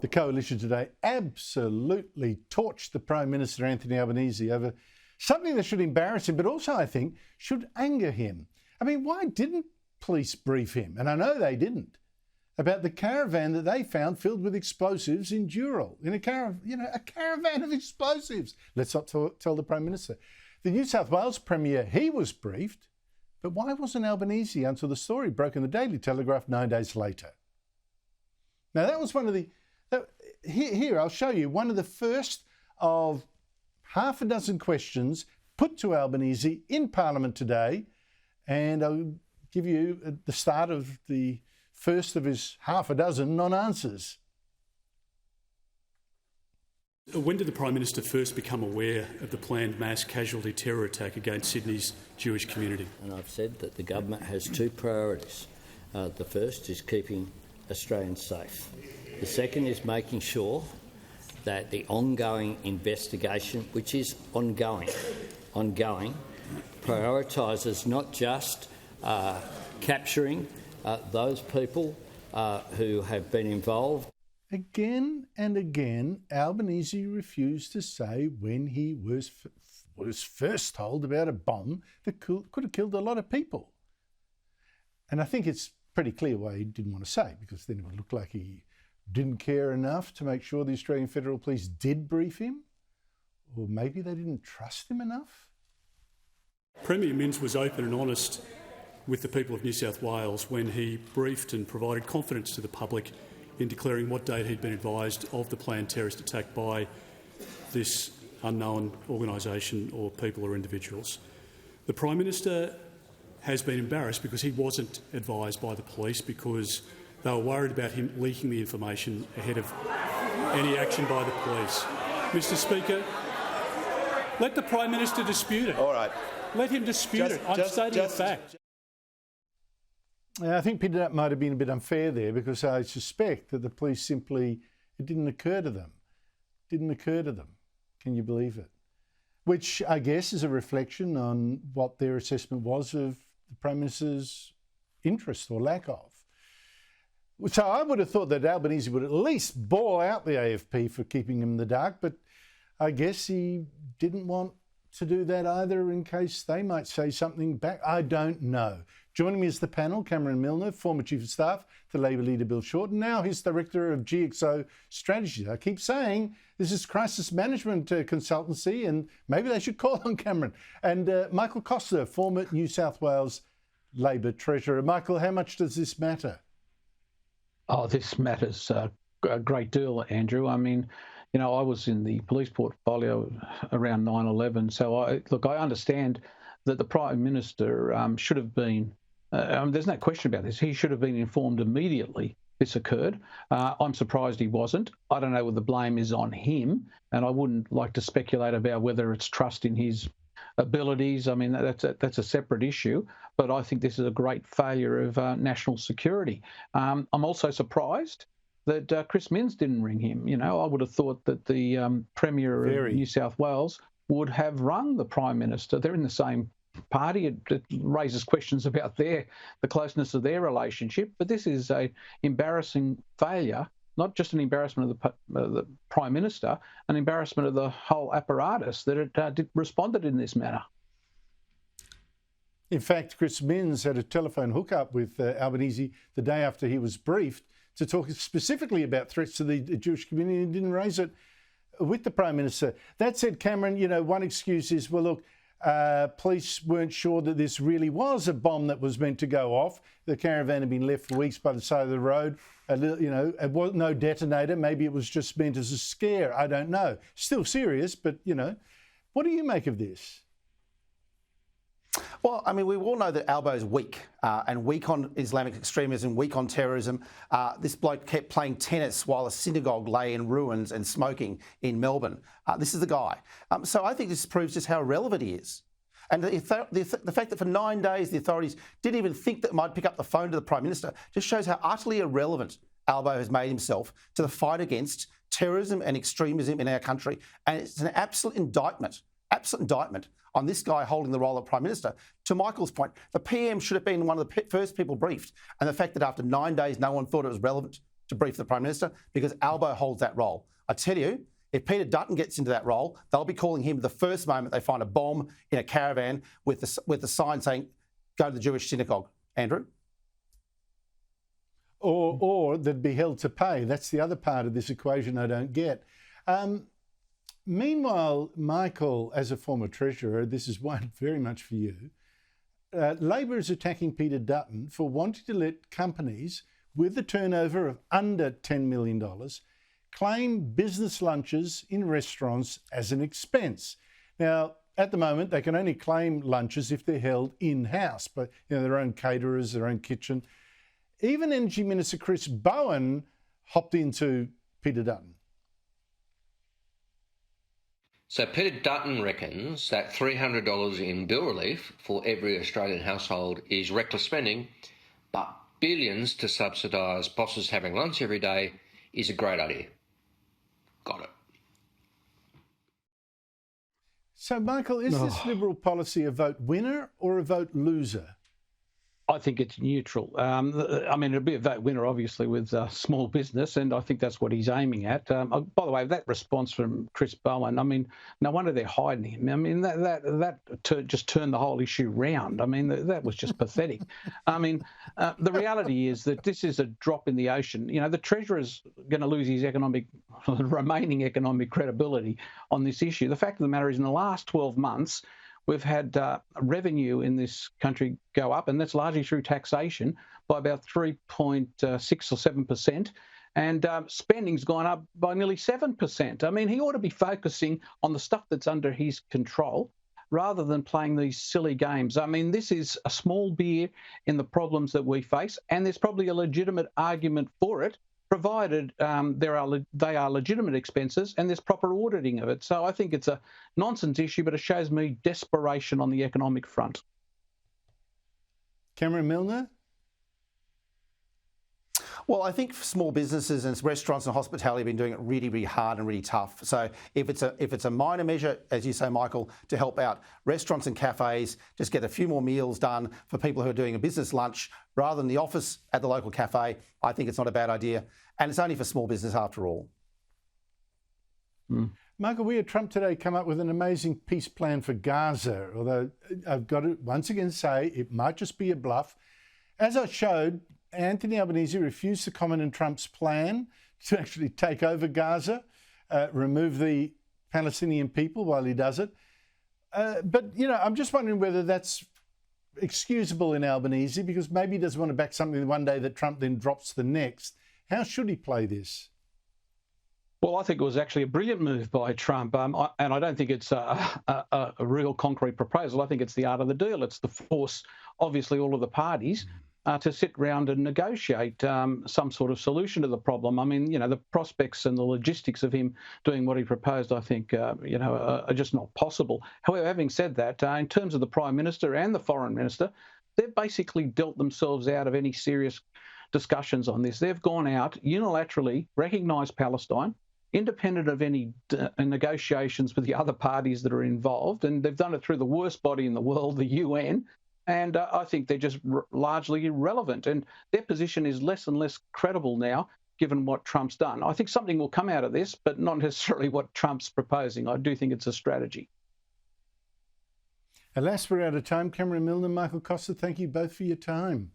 The coalition today absolutely torched the Prime Minister Anthony Albanese over something that should embarrass him, but also, I think, should anger him. I mean, why didn't police brief him? And I know they didn't. About the caravan that they found filled with explosives in Dural. In a caravan of explosives. Let's not tell the Prime Minister. The New South Wales Premier, he was briefed, but why wasn't Albanese until the story broke in the Daily Telegraph 9 days later? Now, that was one of the... Here, I'll show you one of the first of half a dozen questions put to Albanese in Parliament today, and I'll give you at the start of the first of his half a dozen non-answers. When did the Prime Minister first become aware of the planned mass casualty terror attack against Sydney's Jewish community? And I've said that the government has two priorities. The first is keeping Australians safe. The second is making sure that the ongoing investigation, which is ongoing, prioritises not just capturing those people who have been involved. Again and again, Albanese refused to say when he was first told about a bomb that could have killed a lot of people. And I think it's pretty clear why he didn't want to say, because then it would look like he didn't care enough to make sure the Australian Federal Police did brief him, or maybe they didn't trust him enough. Premier Minns was open and honest with the people of New South Wales when he briefed and provided confidence to the public in declaring what date he'd been advised of the planned terrorist attack by this unknown organisation or people or individuals. The Prime Minister has been embarrassed because he wasn't advised by the police, because they were worried about him leaking the information ahead of any action by the police. Mr Speaker, let the Prime Minister dispute it. All right. Let him dispute it. I'm stating a fact. I think Peter Dutton might have been a bit unfair there, because I suspect that the police simply, it didn't occur to them. Can you believe it? Which I guess is a reflection on what their assessment was of the Prime Minister's interest or lack of. So I would have thought that Albanese would at least bawl out the AFP for keeping him in the dark, but I guess he didn't want to do that either, in case they might say something back. I don't know. Joining me is the panel, Cameron Milner, former Chief of Staff to Labor leader Bill Shorten, now he's Director of GXO Strategy. I keep saying this is crisis management consultancy, and maybe they should call on Cameron. And Michael Costa, former New South Wales Labor Treasurer. Michael, how much does this matter? Oh, this matters a great deal, Andrew. I mean, you know, I was in the police portfolio around 9/11, so I understand that the Prime Minister should have been, there's no question about this, he should have been informed immediately this occurred. I'm surprised he wasn't. I don't know whether the blame is on him, and I wouldn't like to speculate about whether it's trust in his abilities. I mean, that's a separate issue, but I think this is a great failure of national security. I'm also surprised that Chris Minns didn't ring him. You know, I would have thought that the Premier of New South Wales would have rung the Prime Minister. They're in the same party. It raises questions about the closeness of their relationship, but this is an embarrassing failure. Not just an embarrassment of the Prime Minister, an embarrassment of the whole apparatus that it responded in this manner. In fact, Chris Minns had a telephone hookup with Albanese the day after he was briefed to talk specifically about threats to the Jewish community, and didn't raise it with the Prime Minister. That said, Cameron, you know, one excuse is, well, look, police weren't sure that this really was a bomb that was meant to go off. The caravan had been left for weeks by the side of the road. You know, it was no detonator. Maybe it was just meant as a scare. I don't know. Still serious, but, you know, what do you make of this? Well, I mean, we all know that Albo's weak, and weak on Islamic extremism, weak on terrorism. This bloke kept playing tennis while a synagogue lay in ruins and smoking in Melbourne. This is the guy. So I think this proves just how irrelevant he is. And the fact that for 9 days the authorities didn't even think that it might pick up the phone to the Prime Minister just shows how utterly irrelevant Albo has made himself to the fight against terrorism and extremism in our country. And it's an absolute indictment on this guy holding the role of Prime Minister. To Michael's point, the PM should have been one of the first people briefed, and the fact that after 9 days no one thought it was relevant to brief the Prime Minister because Albo holds that role. I tell you, if Peter Dutton gets into that role, they'll be calling him the first moment they find a bomb in a caravan with the sign saying, "Go to the Jewish synagogue." Andrew? Or they'd be held to pay. That's the other part of this equation I don't get. Meanwhile, Michael, as a former treasurer, this is one very much for you. Labor is attacking Peter Dutton for wanting to let companies with a turnover of under $10 million claim business lunches in restaurants as an expense. Now, at the moment, they can only claim lunches if they're held in-house, but their own caterers, their own kitchen. Even Energy Minister Chris Bowen hopped into Peter Dutton. So Peter Dutton reckons that $300 in bill relief for every Australian household is reckless spending, but billions to subsidise bosses having lunch every day is a great idea. Got it. So, Michael, is this Liberal policy a vote winner or a vote loser? I think it's neutral. I mean, it'll be a vote winner, obviously, with small business, and I think that's what he's aiming at. By the way, that response from Chris Bowen, I mean, no wonder they're hiding him. I mean, that just turned the whole issue round. I mean, that was just pathetic. I mean, the reality is that this is a drop in the ocean. The Treasurer's going to lose his remaining economic credibility on this issue. The fact of the matter is, in the last 12 months, we've had revenue in this country go up, and that's largely through taxation, by about 3.6 or 7%, and spending's gone up by nearly 7%. I mean, he ought to be focusing on the stuff that's under his control rather than playing these silly games. I mean, this is a small beer in the problems that we face, and there's probably a legitimate argument for it, provided they are legitimate expenses and there's proper auditing of it. So I think it's a nonsense issue, but it shows me desperation on the economic front. Cameron Milner? Well, I think small businesses and restaurants and hospitality have been doing it really, really hard and really tough. So if it's a minor measure, as you say, Michael, to help out restaurants and cafes, just get a few more meals done for people who are doing a business lunch rather than the office at the local cafe, I think it's not a bad idea. And it's only for small business after all. Michael, we had Trump today come up with an amazing peace plan for Gaza, although I've got to once again say it might just be a bluff. As I showed, Anthony Albanese refused to comment on Trump's plan to actually take over Gaza, remove the Palestinian people while he does it. But, I'm just wondering whether that's excusable in Albanese, because maybe he doesn't want to back something one day that Trump then drops the next. How should he play this? Well, I think it was actually a brilliant move by Trump, and I don't think it's a real concrete proposal. I think it's the art of the deal. It's to force, obviously, all of the parties to sit round and negotiate some sort of solution to the problem. I mean, the prospects and the logistics of him doing what he proposed, I think, are just not possible. However, having said that, in terms of the Prime Minister and the Foreign Minister, they've basically dealt themselves out of any serious discussions on this. They've gone out unilaterally, recognised Palestine, independent of any negotiations with the other parties that are involved, and they've done it through the worst body in the world, the UN, and I think they're just largely irrelevant, and their position is less and less credible now, given what Trump's done. I think something will come out of this, but not necessarily what Trump's proposing. I do think it's a strategy. Alas, we're out of time. Cameron Milner, Michael Costa, thank you both for your time.